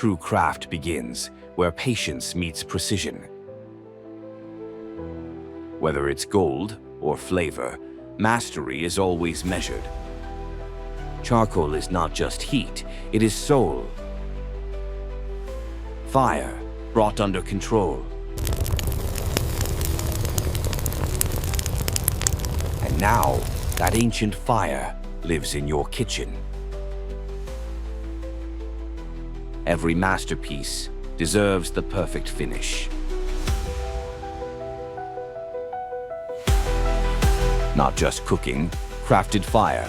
True craft begins where patience meets precision. Whether it's gold or flavor, mastery is always measured. Charcoal is not just heat, it is soul. Fire brought under control. And now, that ancient fire lives in your kitchen. Every masterpiece deserves the perfect finish. Not just cooking, crafted fire.